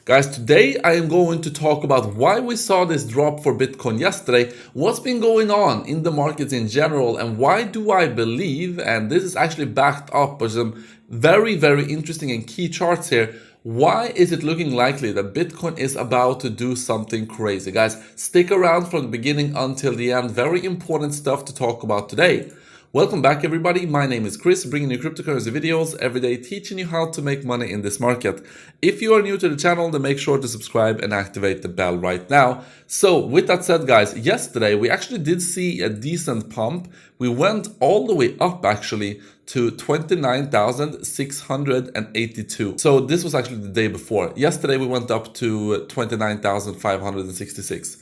Guys, today I am going to talk about why we saw this drop for Bitcoin yesterday, what's been going on in the markets in general, and why do I believe, and this is actually backed up by some very interesting and key charts here, why is it looking likely that Bitcoin is about to do something crazy? Guys, stick around from the beginning until the end. Very important stuff to talk about today. Welcome back everybody, my name is Chris, bringing you cryptocurrency videos every day, teaching you how to make money in this market. If you are new to the channel, then make sure to subscribe and activate the bell right now. So with that said guys, yesterday we actually did see a decent pump. We went all the way up actually to 29,682. So this was actually the day before. Yesterday we went up to 29,566.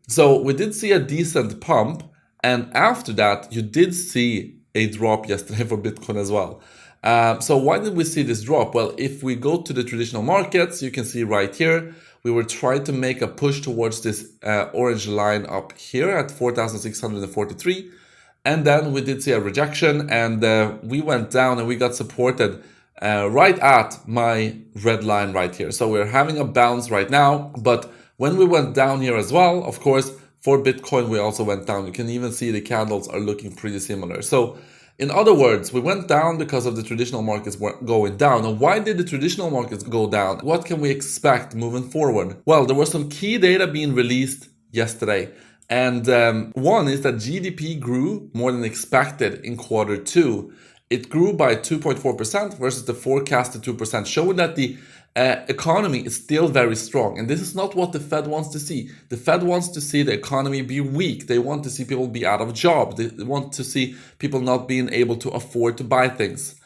So we did see a decent pump. And after that, you did see a drop yesterday for Bitcoin as well. So why did we see this drop? Well, if we go to the traditional markets, you can see right here, we were trying to make a push towards this orange line up here at 4,643. And then we did see a rejection and we went down and we got supported right at my red line right here. So we're having a bounce right now. But when we went down here as well, of course, for Bitcoin, we also went down. You can even see the candles are looking pretty similar. So in other words, we went down because of the traditional markets were going down. And why did the traditional markets go down? What can we expect moving forward? Well, there was some key data being released yesterday. And one is that GDP grew more than expected in Q2. It grew by 2.4% versus the forecasted 2%, showing that the economy is still very strong. And this is not what the Fed wants to see. The Fed wants to see the economy be weak. They want to see people be out of job. They want to see people not being able to afford to buy things.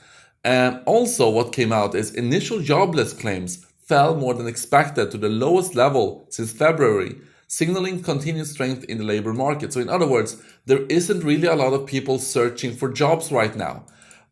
Also, what came out is initial jobless claims fell more than expected to the lowest level since February, signaling continued strength in the labor market. So in other words, there isn't really a lot of people searching for jobs right now.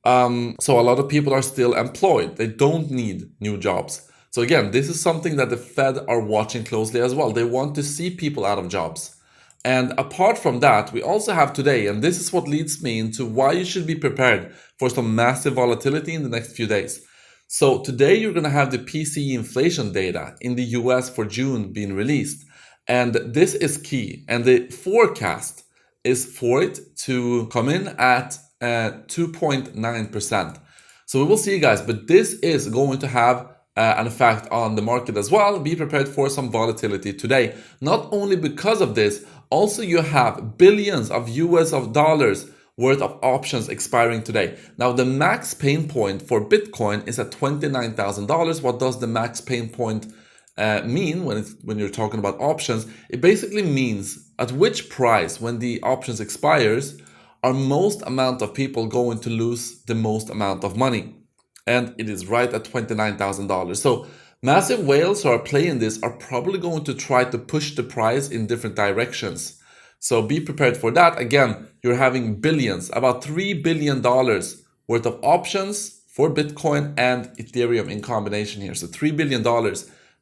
So a lot of people are still employed. They don't need new jobs. So again, this is something that the Fed are watching closely as well. They want to see people out of jobs. And apart from that, we also have today, and this is what leads me into why you should be prepared for some massive volatility in the next few days. So today you're going to have the PCE inflation data in the US for June being released. And this is key. And the forecast is for it to come in at 2.9%. So we will see guys, but this is going to have an effect on the market as well. Be prepared for some volatility today. Not only because of this, also you have billions of US dollars worth of options expiring today. Now the max pain point for Bitcoin is at $29,000. What does the max pain point mean when you're talking about options? It basically means at which price when the options expires are most amount of people going to lose the most amount of money. And it is right at $29,000. So massive whales who are playing this are probably going to try to push the price in different directions. So be prepared for that. Again, you're having billions, about $3 billion worth of options for Bitcoin and Ethereum in combination here. So $3 billion,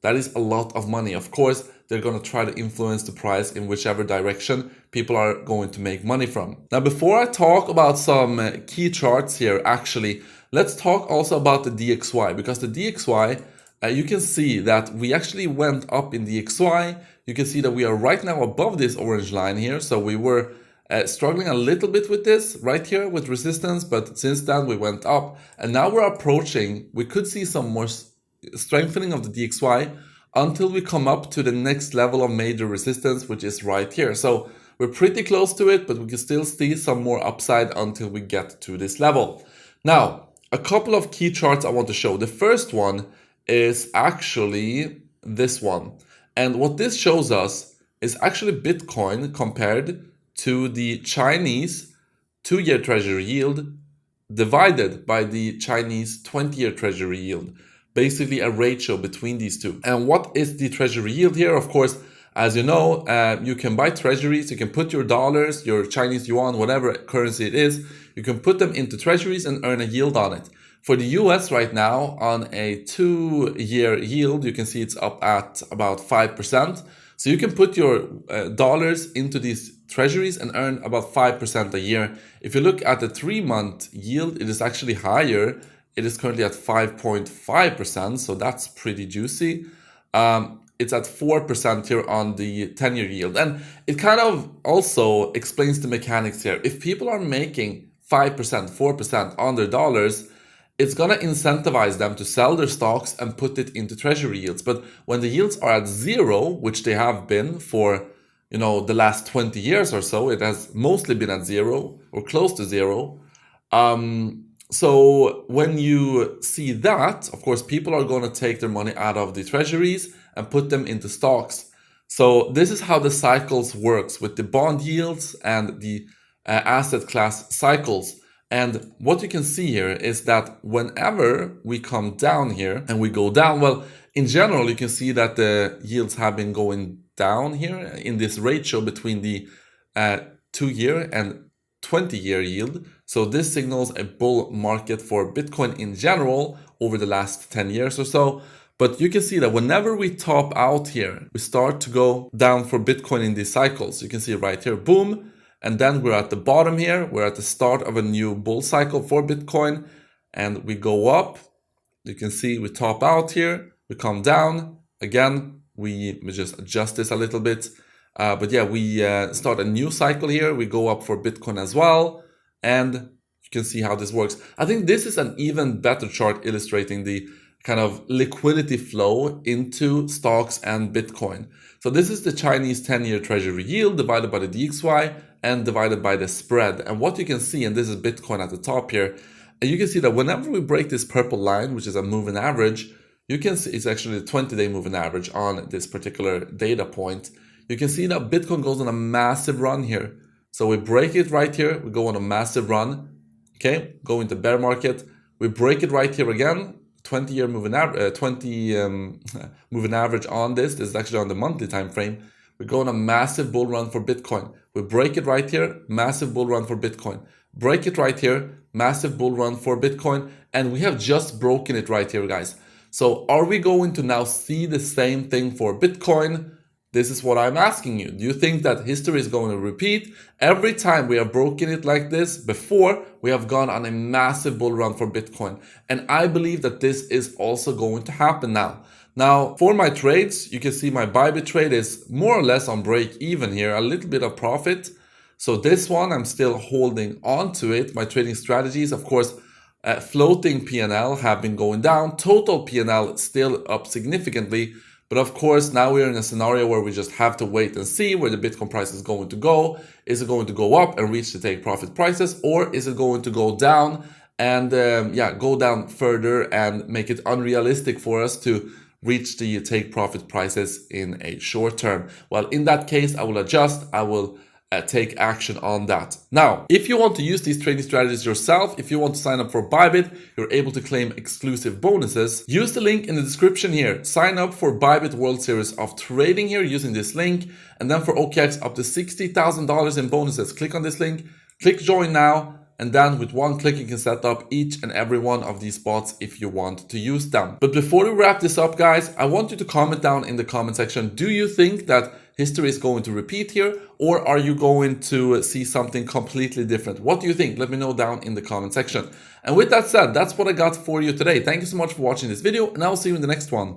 that is a lot of money. Of course, they're going to try to influence the price in whichever direction people are going to make money from. Now, before I talk about some key charts here, actually, let's talk also about the DXY, because the DXY, you can see that we actually went up in the DXY. You can see that we are right now above this orange line here. So we were struggling a little bit with this right here with resistance, but since then we went up and now we're approaching, we could see some more strengthening of the DXY until we come up to the next level of major resistance, which is right here. So we're pretty close to it, but we can still see some more upside until we get to this level. Now, a couple of key charts I want to show. The first one is actually this one. And what this shows us is actually Bitcoin compared to the Chinese 2-year treasury yield divided by the Chinese 20-year treasury yield. Basically a ratio between these two. And what is the treasury yield here? Of course, as you know, you can buy treasuries, you can put your dollars, your Chinese yuan, whatever currency it is, you can put them into treasuries and earn a yield on it. For the US right now, on a 2-year yield, you can see it's up at about 5%. So you can put your dollars into these treasuries and earn about 5% a year. If you look at the 3-month yield, it is actually higher. It is currently at 5.5%, so that's pretty juicy. It's at 4% here on the 10-year yield. And it kind of also explains the mechanics here. If people are making 5%, 4% on their dollars, it's going to incentivize them to sell their stocks and put it into treasury yields. But when the yields are at zero, which they have been for, the last 20 years or so, it has mostly been at zero or close to zero. So when you see that, of course, people are going to take their money out of the treasuries and put them into stocks. So this is how the cycles works with the bond yields and the asset class cycles. And what you can see here is that whenever we come down here and we go down, well, in general, you can see that the yields have been going down here in this ratio between the 2-year and 20-year yield. So this signals a bull market for Bitcoin in general over the last 10 years or so. But you can see that whenever we top out here, we start to go down for Bitcoin in these cycles. You can see right here, boom. And then we're at the bottom here. We're at the start of a new bull cycle for Bitcoin. And we go up. You can see we top out here. We come down. Again, we just adjust this a little bit. But yeah, we start a new cycle here. We go up for Bitcoin as well. And you can see how this works. I think this is an even better chart illustrating the kind of liquidity flow into stocks and Bitcoin. So this is the Chinese 10-year treasury yield divided by the DXY and divided by the spread. And what you can see, and this is Bitcoin at the top here, and you can see that whenever we break this purple line, which is a moving average, you can see it's actually the 20-day moving average on this particular data point. You can see that Bitcoin goes on a massive run here. So we break it right here, we go on a massive run, okay, go into bear market, we break it right here again, 20-year moving average, moving average on this. This is actually on the monthly time frame. We go on a massive bull run for Bitcoin. We break it right here, massive bull run for Bitcoin. Break it right here, massive bull run for Bitcoin, and we have just broken it right here, guys. So are we going to now see the same thing for Bitcoin? This is what I'm asking you. Do you think that history is going to repeat? Every time we have broken it like this before, we have gone on a massive bull run for Bitcoin. And I believe that this is also going to happen now. Now, for my trades, you can see my Bybit trade is more or less on break even here, a little bit of profit. So this one, I'm still holding on to it. My trading strategies, of course, floating P&L have been going down. Total P&L still up significantly. But of course, now we're in a scenario where we just have to wait and see where the Bitcoin price is going to go. Is it going to go up and reach the take profit prices, or is it going to go down and go down further and make it unrealistic for us to reach the take profit prices in a short term? Well, in that case, I will adjust. I will take action on that. Now, if you want to use these trading strategies yourself, if you want to sign up for Bybit, you're able to claim exclusive bonuses. Use the link in the description here. Sign up for Bybit World Series of Trading here using this link. And then for OKX, up to $60,000 in bonuses. Click on this link, click join now. And then with one click, you can set up each and every one of these bots if you want to use them. But before we wrap this up, guys, I want you to comment down in the comment section. Do you think that history is going to repeat here, or are you going to see something completely different? What do you think? Let me know down in the comment section. And with that said, that's what I got for you today. Thank you so much for watching this video, and I will see you in the next one.